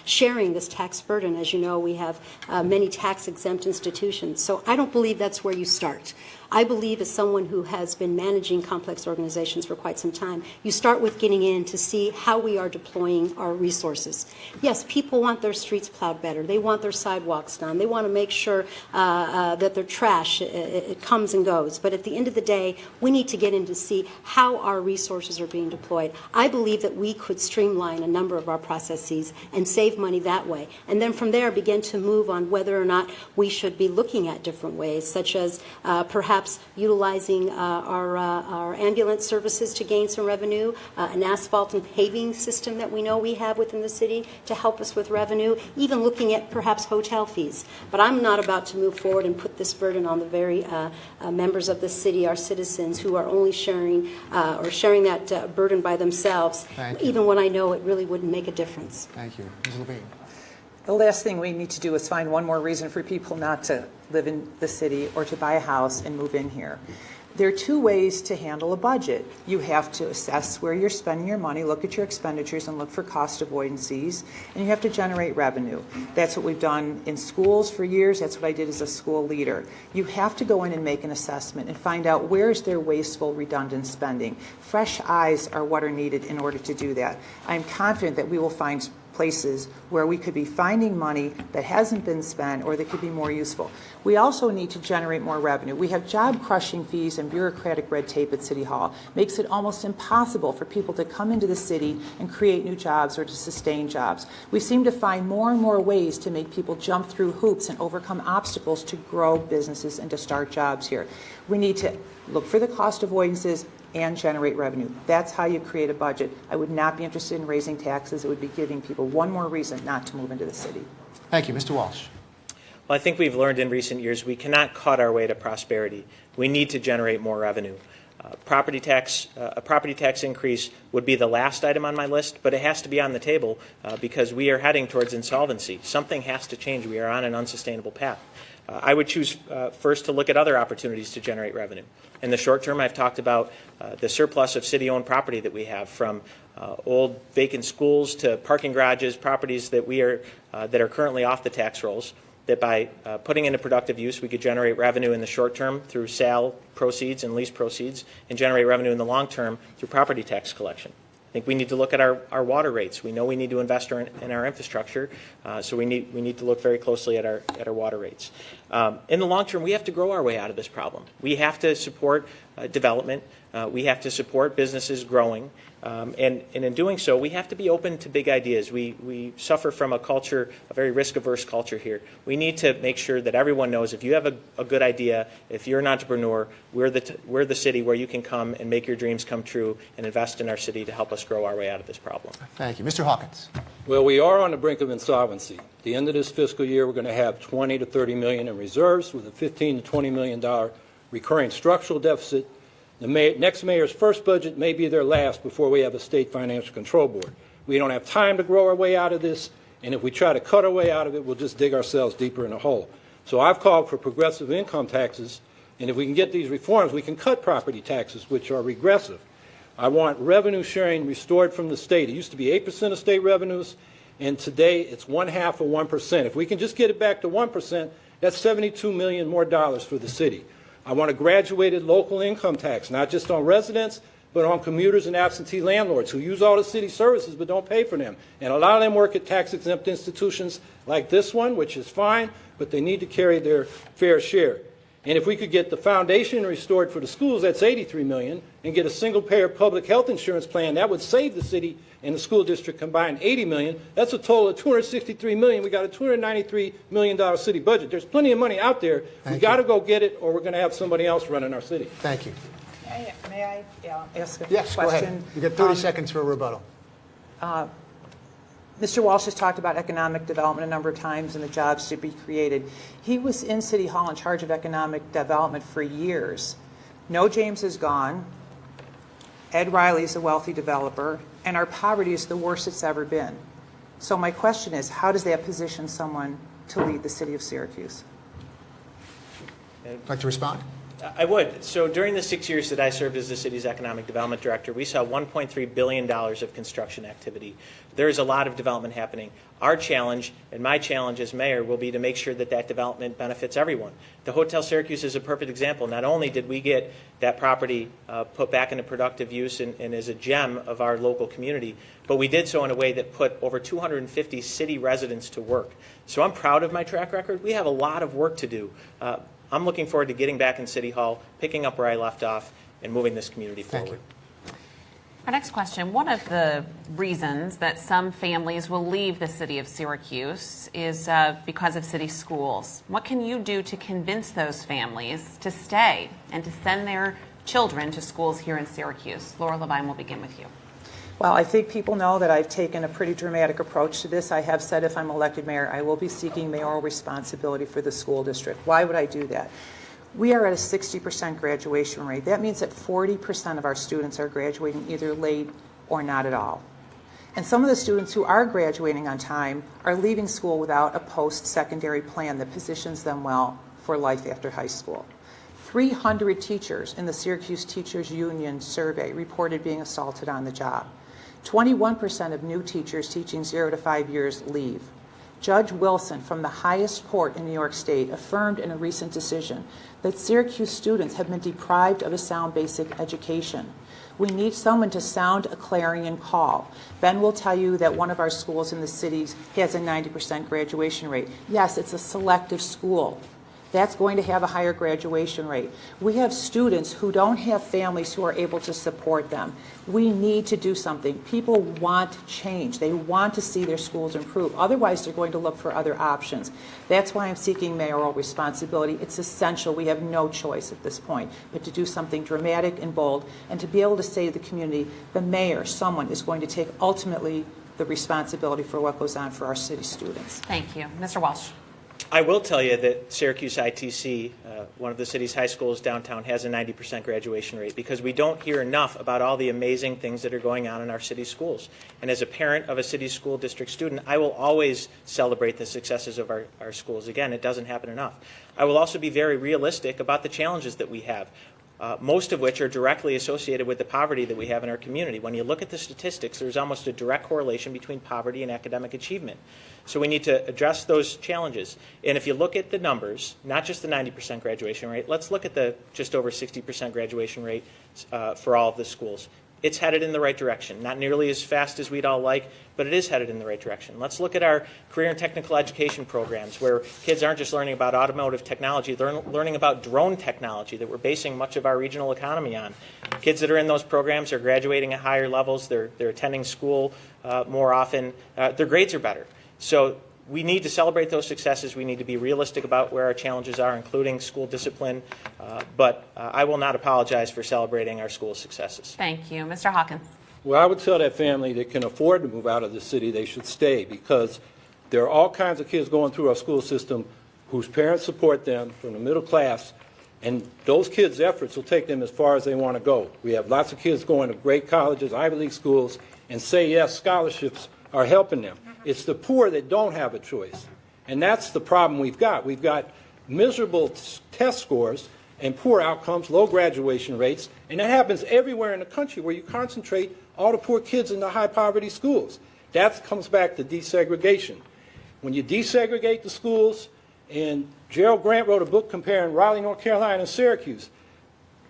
sharing this tax burden. As you know, we have many tax-exempt institutions. So I don't believe that's where you start. I believe, as someone who has been managing complex organizations for quite some time, you start with getting in to see how we are deploying our resources. Yes, people want their streets plowed better. They want their sidewalks done. They want to make sure that their trash, it comes and goes. But at the end of the day, we need to get in to see how our resources are being deployed. I believe that we could streamline a number of our processes and save money that way. And then from there, begin to move on whether or not we should be looking at different ways, such as perhaps utilizing our ambulance services to gain some revenue, an asphalt and paving system that we know we have within the city to help us with revenue, even looking at perhaps hotel fees. But I'm not about to move forward and put this burden on the very members of the city, our citizens, who are only sharing that burden by themselves, even when I know it really wouldn't make a difference. Thank you. Ms. Levine. The last thing we need to do is find one more reason for people not to live in the city or to buy a house and move in here. There are two ways to handle a budget. You have to assess where you're spending your money, look at your expenditures, and look for cost avoidances, and you have to generate revenue. That's what we've done in schools for years. That's what I did as a school leader. You have to go in and make an assessment and find out where is there wasteful, redundant spending. Fresh eyes are what are needed in order to do that. I'm confident that we will find places where we could be finding money that hasn't been spent or that could be more useful. We also need to generate more revenue. We have job-crushing fees and bureaucratic red tape at City Hall. Makes it almost impossible for people to come into the city and create new jobs or to sustain jobs. We seem to find more and more ways to make people jump through hoops and overcome obstacles to grow businesses and to start jobs here. We need to look for the cost avoidances and generate revenue. That's how you create a budget. I would not be interested in raising taxes. It would be giving people one more reason not to move into the city. Thank you. Mr. Walsh. Well, I think we've learned in recent years we cannot cut our way to prosperity. We need to generate more revenue. A property tax increase would be the last item on my list, but it has to be on the table because we are heading towards insolvency. Something has to change. We are on an unsustainable path. I would choose first to look at other opportunities to generate revenue. In the short term, I've talked about the surplus of city-owned property that we have, from old vacant schools to parking garages, properties that that are currently off the tax rolls, that by putting into productive use, we could generate revenue in the short term through sale proceeds and lease proceeds, and generate revenue in the long term through property tax collection. I think we need to look at our water rates. We know we need to invest in our infrastructure, so we need to look very closely at our water rates. In the long term, we have to grow our way out of this problem. We have to support development. We have to support businesses growing. And in doing so, we have to be open to big ideas. We suffer from a very risk-averse culture here. We need to make sure that everyone knows if you have a good idea, if you're an entrepreneur, we're the city where you can come and make your dreams come true and invest in our city to help us grow our way out of this problem. Thank you. Mr. Hawkins. Well, we are on the brink of insolvency. At the end of this fiscal year, we're going to have $20 to $30 million in reserves with a $15 to $20 million recurring structural deficit. The next mayor's first budget may be their last before we have a state financial control board. We don't have time to grow our way out of this, and if we try to cut our way out of it, we'll just dig ourselves deeper in a hole. So I've called for progressive income taxes, and if we can get these reforms, we can cut property taxes, which are regressive. I want revenue sharing restored from the state. It used to be 8% of state revenues, and today it's 1/2 of 1%. If we can just get it back to 1%, that's $72 million more for the city. I want a graduated local income tax, not just on residents, but on commuters and absentee landlords who use all the city services but don't pay for them. And a lot of them work at tax-exempt institutions like this one, which is fine, but they need to carry their fair share. And if we could get the foundation restored for the schools, that's $83 million, and get a single-payer public health insurance plan, that would save the city and the school district combined $80 million. That's a total of $263 million. We got a $293 million city budget. There's plenty of money out there. We got to go get it, or we're going to have somebody else running our city. Thank you. May I ask a Yes, question? go ahead. You get 30 seconds for a rebuttal. Mr. Walsh has talked about economic development a number of times and the jobs to be created. He was in City Hall in charge of economic development for years. No James is gone. Ed Riley is a wealthy developer, and our poverty is the worst it's ever been. So my question is, how does that position someone to lead the city of Syracuse? Like to respond? I would. So during the 6 years that I served as the city's economic development director, we saw $1.3 billion of construction activity. There is a lot of development happening. Our challenge, and my challenge as mayor, will be to make sure that that development benefits everyone. The Hotel Syracuse is a perfect example. Not only did we get that property put back into productive use and is a gem of our local community, but we did so in a way that put over 250 city residents to work. So I'm proud of my track record. We have a lot of work to do. I'm looking forward to getting back in City Hall, picking up where I left off, and moving this community forward. Our next question, one of the reasons that some families will leave the city of Syracuse is because of city schools. What can you do to convince those families to stay and to send their children to schools here in Syracuse? Laura Levine will begin with you. Well, I think people know that I've taken a pretty dramatic approach to this. I have said if I'm elected mayor, I will be seeking mayoral responsibility for the school district. Why would I do that? We are at a 60% graduation rate. That means that 40% of our students are graduating either late or not at all. And some of the students who are graduating on time are leaving school without a post-secondary plan that positions them well for life after high school. 300 teachers in the Syracuse Teachers Union survey reported being assaulted on the job. 21% of new teachers teaching 0 to 5 years leave. Judge Wilson from the highest court in New York State affirmed in a recent decision that Syracuse students have been deprived of a sound basic education. We need someone to sound a clarion call. Ben will tell you that one of our schools in the city has a 90% graduation rate. Yes, it's a selective school. That's going to have a higher graduation rate. We have students who don't have families who are able to support them. We need to do something. People want change. They want to see their schools improve. Otherwise, they're going to look for other options. That's why I'm seeking mayoral responsibility. It's essential. We have no choice at this point but to do something dramatic and bold and to be able to say to the community, the mayor, someone, is going to take ultimately the responsibility for what goes on for our city students. Thank you. Mr. Walsh. I will tell you that Syracuse ITC, one of the city's high schools downtown, has a 90% graduation rate because we don't hear enough about all the amazing things that are going on in our city schools. And as a parent of a city school district student, I will always celebrate the successes of our schools. Again, it doesn't happen enough. I will also be very realistic about the challenges that we have. Most of which are directly associated with the poverty that we have in our community. When you look at the statistics, there's almost a direct correlation between poverty and academic achievement. So we need to address those challenges. And if you look at the numbers, not just the 90% graduation rate, let's look at the just over 60% graduation rate for all of the schools. It's headed in the right direction. Not nearly as fast as we'd all like, but it is headed in the right direction. Let's look at our career and technical education programs where kids aren't just learning about automotive technology, they're learning about drone technology that we're basing much of our regional economy on. Kids that are in those programs are graduating at higher levels, they're attending school more often, their grades are better. So we need to celebrate those successes. We need to be realistic about where our challenges are, including school discipline. But I will not apologize for celebrating our school successes. Thank you. Mr. Hawkins. Well, I would tell that family that can afford to move out of the city, they should stay, because there are all kinds of kids going through our school system whose parents support them from the middle class, and those kids' efforts will take them as far as they want to go. We have lots of kids going to great colleges, Ivy League schools, and say yes, scholarships are helping them. It's the poor that don't have a choice. And that's the problem we've got. We've got miserable test scores and poor outcomes, low graduation rates, and that happens everywhere in the country where you concentrate all the poor kids in the high poverty schools. That comes back to desegregation. When you desegregate the schools, and Gerald Grant wrote a book comparing Raleigh, North Carolina and Syracuse,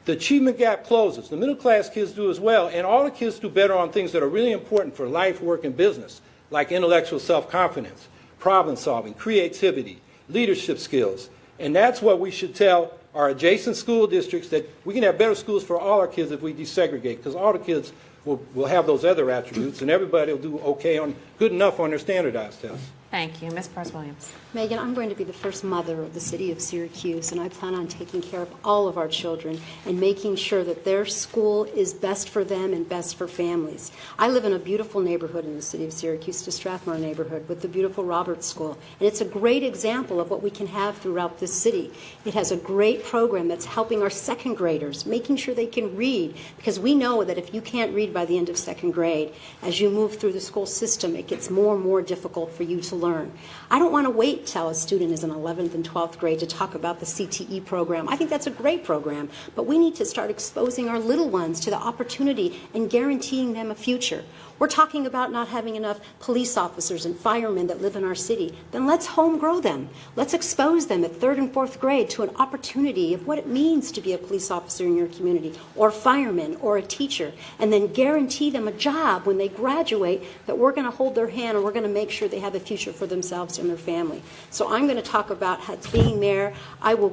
the achievement gap closes. The middle class kids do as well, and all the kids do better on things that are really important for life, work, and business, like intellectual self-confidence, problem solving, creativity, leadership skills. And that's what we should tell our adjacent school districts, that we can have better schools for all our kids if we desegregate, because all the kids will have those other attributes, and everybody will do okay on good enough on their standardized tests. Thank you. Ms. Press-Williams. Megan, I'm going to be the first mother of the city of Syracuse, and I plan on taking care of all of our children and making sure that their school is best for them and best for families. I live in a beautiful neighborhood in the city of Syracuse, the Strathmore neighborhood, with the beautiful Roberts School, and it's a great example of what we can have throughout this city. It has a great program that's helping our second graders, making sure they can read, because we know that if you can't read by the end of second grade, as you move through the school system, it gets more and more difficult for you to learn. I don't want to wait till a student is in 11th and 12th grade to talk about the CTE program. I think that's a great program, but we need to start exposing our little ones to the opportunity and guaranteeing them a future. We're talking about not having enough police officers and firemen that live in our city. Then let's home grow them. Let's expose them at 3rd and 4th grade to an opportunity of what it means to be a police officer in your community, or fireman, or a teacher, and then guarantee them a job when they graduate, that we're going to hold their hand and we're going to make sure they have a future for themselves and their family. So I'm going to talk about how being mayor. I will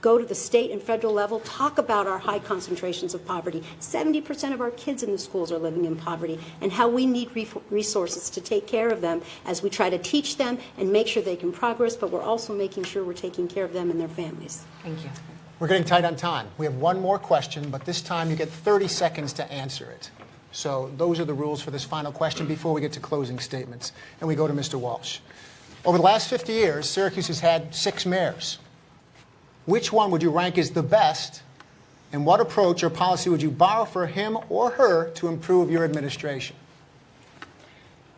go to the state and federal level, talk about our high concentrations of poverty. 70% of our kids in the schools are living in poverty, and how we need resources to take care of them as we try to teach them and make sure they can progress, but we're also making sure we're taking care of them and their families. Thank you. We're getting tight on time. We have one more question, but this time you get 30 seconds to answer it. So those are the rules for this final question before we get to closing statements. And we go to Mr. Walsh. Over the last 50 years, Syracuse has had 6 mayors. Which one would you rank as the best, and what approach or policy would you borrow for him or her to improve your administration?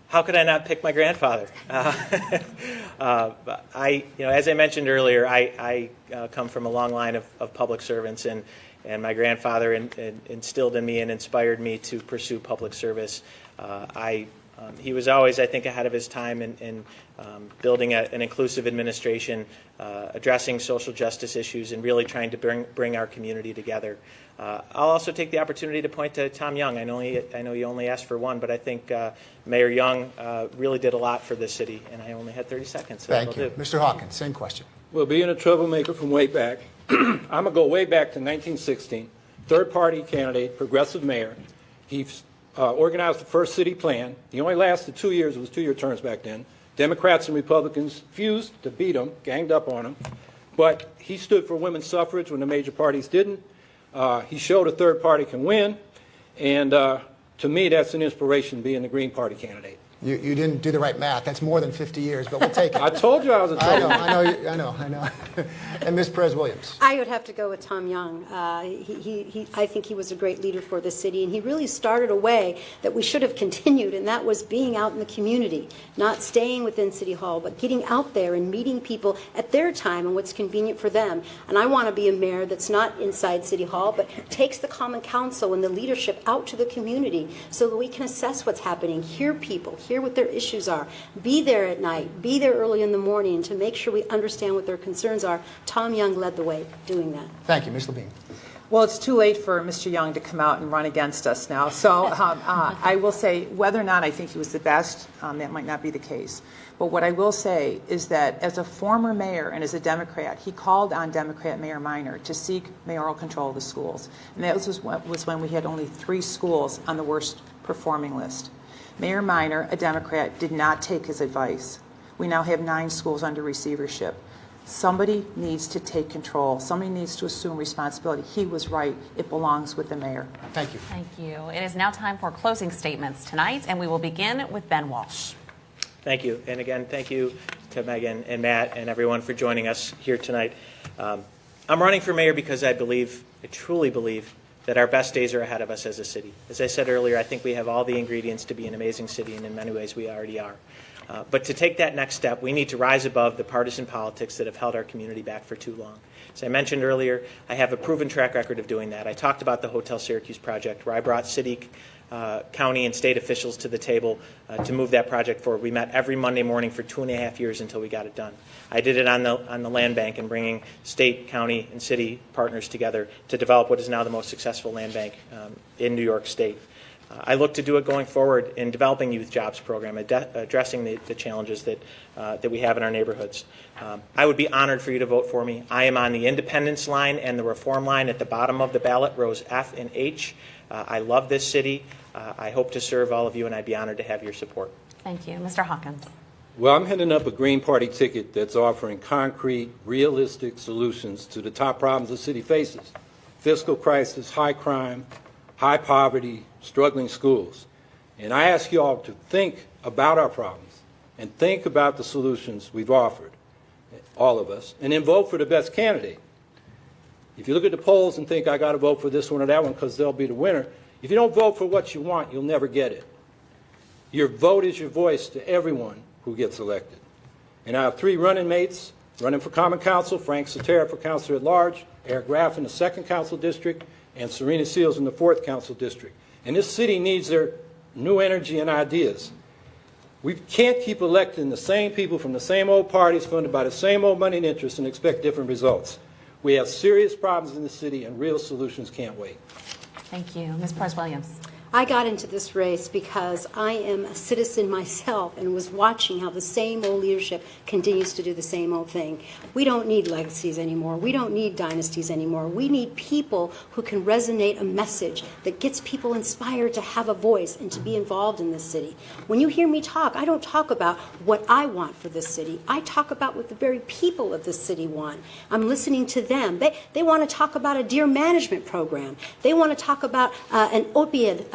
How could I not pick my grandfather? As I mentioned earlier, I come from a long line of public servants, and my grandfather instilled in me and inspired me to pursue public service. He was always, I think, ahead of his time in building an inclusive administration, addressing social justice issues, and really trying to bring our community together. I'll also take the opportunity to point to Tom Young. I know you only asked for one, but I think Mayor Young really did a lot for this city, and I only had 30 seconds. So Thank you. Mr. Hawkins, same question. Well, being a troublemaker from way back, I'm going to go way back to 1916. Third-party candidate, progressive mayor. He organized the first city plan. He only lasted 2 years. It was 2-year terms back then. Democrats and Republicans fused to beat him, ganged up on him. But he stood for women's suffrage when the major parties didn't. He showed a third party can win. And to me, that's an inspiration, being the Green Party candidate. You didn't do the right math. That's more than 50 years, but we'll take it. I told you I was a troublemaker. I know. And Ms. Perez-Williams. I would have to go with Tom Young. I think he was a great leader for the city, and he really started a way that we should have continued, and that was being out in the community, not staying within City Hall, but getting out there and meeting people at their time and what's convenient for them. And I want to be a mayor that's not inside City Hall, but takes the Common Council and the leadership out to the community so that we can assess what's happening, hear people, hear what their issues are, be there at night, be there early in the morning to make sure we understand what their concerns are. Tom Young led the way doing that. Thank you. Ms. Levine. Well, it's too late for Mr. Young to come out and run against us now. So I will say, whether or not I think he was the best, that might not be the case. But what I will say is that as a former mayor and as a Democrat, he called on Democrat Mayor Minor to seek mayoral control of the schools. And that was when we had only 3 schools on the worst performing list. Mayor Minor, a Democrat, did not take his advice. We now have 9 schools under receivership. Somebody needs to take control. Somebody needs to assume responsibility. He was right. It belongs with the mayor. Thank you. Thank you. It is now time for closing statements tonight, and we will begin with Ben Walsh. Thank you. And again, thank you to Megan and Matt and everyone for joining us here tonight. I'm running for mayor because I truly believe, that our best days are ahead of us as a city. As I said earlier, I think we have all the ingredients to be an amazing city, and in many ways we already are. But to take that next step, we need to rise above the partisan politics that have held our community back for too long. As I mentioned earlier, I have a proven track record of doing that. I talked about the Hotel Syracuse project, where I brought city, county, and state officials to the table to move that project forward. We met every Monday morning for 2.5 years until we got it done. I did it on the land bank and bringing state, county, and city partners together to develop what is now the most successful land bank in New York State. I look to do it going forward in developing youth jobs program, addressing the challenges that we have in our neighborhoods. I would be honored for you to vote for me. I am on the independence line and the reform line at the bottom of the ballot, rows F and H. I love this city. I hope to serve all of you, and I'd be honored to have your support. Thank you. Mr. Hawkins. Well, I'm heading up a Green Party ticket that's offering concrete, realistic solutions to the top problems the city faces: fiscal crisis, high crime, high poverty, struggling schools. And I ask you all to think about our problems and think about the solutions we've offered, all of us, and then vote for the best candidate. If you look at the polls and think, I got to vote for this one or that one because they'll be the winner, if you don't vote for what you want, you'll never get it. Your vote is your voice to everyone who gets elected. And I have 3 running mates running for Common Council: Frank Sotera for Councilor at Large, Eric Graff in the 2nd Council District, and Serena Seals in the 4th Council District. And this city needs their new energy and ideas. We can't keep electing the same people from the same old parties funded by the same old money and interests and expect different results. We have serious problems in the city, and real solutions can't wait. Thank you. Ms. Perez-Williams. I got into this race because I am a citizen myself and was watching how the same old leadership continues to do the same old thing. We don't need legacies anymore. We don't need dynasties anymore. We need people who can resonate a message that gets people inspired to have a voice and to be involved in this city. When you hear me talk, I don't talk about what I want for this city. I talk about what the very people of this city want. I'm listening to them. They want to talk about a deer management program. They want to talk about an opioid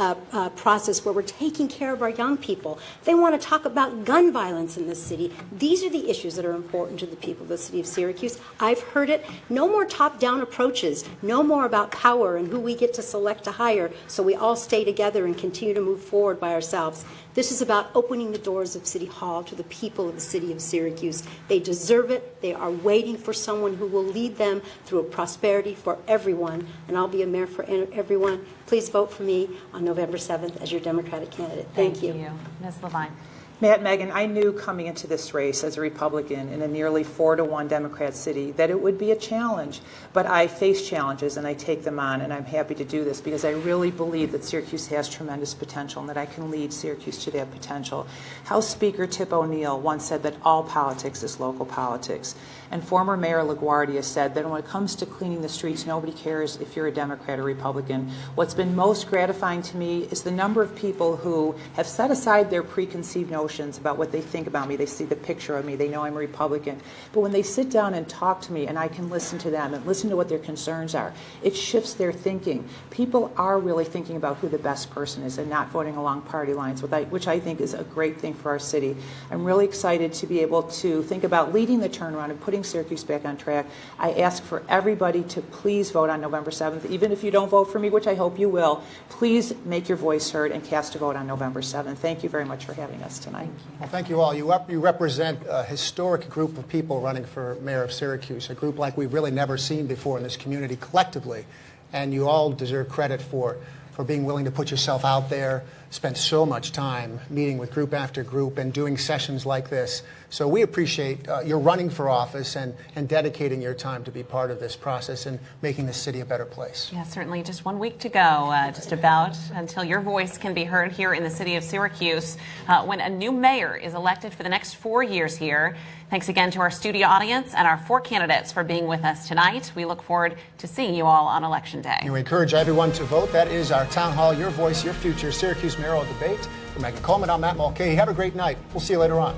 process where we're taking care of our young people. They want to talk about gun violence in this city. These are the issues that are important to the people of the city of Syracuse. I've heard it. No more top-down approaches. No more about power and who we get to select to hire so we all stay together and continue to move forward by ourselves. This is about opening the doors of City Hall to the people of the city of Syracuse. They deserve it. They are waiting for someone who will lead them through a prosperity for everyone, and I'll be a mayor for everyone. Please vote for me on November 7th as your Democratic candidate. Thank you. Ms. Levine. Matt, Megan, I knew coming into this race as a Republican in a nearly 4-to-1 Democrat city that it would be a challenge. But I face challenges and I take them on, and I'm happy to do this because I really believe that Syracuse has tremendous potential and that I can lead Syracuse to that potential. House Speaker Tip O'Neill once said that all politics is local politics. And former Mayor LaGuardia said that when it comes to cleaning the streets, nobody cares if you're a Democrat or Republican. What's been most gratifying to me is the number of people who have set aside their preconceived notions about what they think about me. They see the picture of me. They know I'm a Republican. But when they sit down and talk to me and I can listen to them and listen to what their concerns are, it shifts their thinking. People are really thinking about who the best person is and not voting along party lines, which I think is a great thing for our city. I'm really excited to be able to think about leading the turnaround and putting Syracuse back on track. I ask for everybody to please vote on November 7th. Even if you don't vote for me, which I hope you will, please make your voice heard and cast a vote on November 7th. Thank you very much for having us tonight. Well, thank you all. You represent a historic group of people running for mayor of Syracuse, a group like we've really never seen before in this community collectively. And you all deserve credit for being willing to put yourself out there, spend so much time meeting with group after group and doing sessions like this. So we appreciate your running for office and dedicating your time to be part of this process and making this city a better place. Yeah, certainly. Just 1 week to go, just about, until your voice can be heard here in the city of Syracuse when a new mayor is elected for the next 4 years here. Thanks again to our studio audience and our 4 candidates for being with us tonight. We look forward to seeing you all on Election Day. And we encourage everyone to vote. That is our Town Hall, Your Voice, Your Future, Syracuse Mayoral Debate. For Megan Coleman, I'm Matt Mulcahy. Have a great night. We'll see you later on.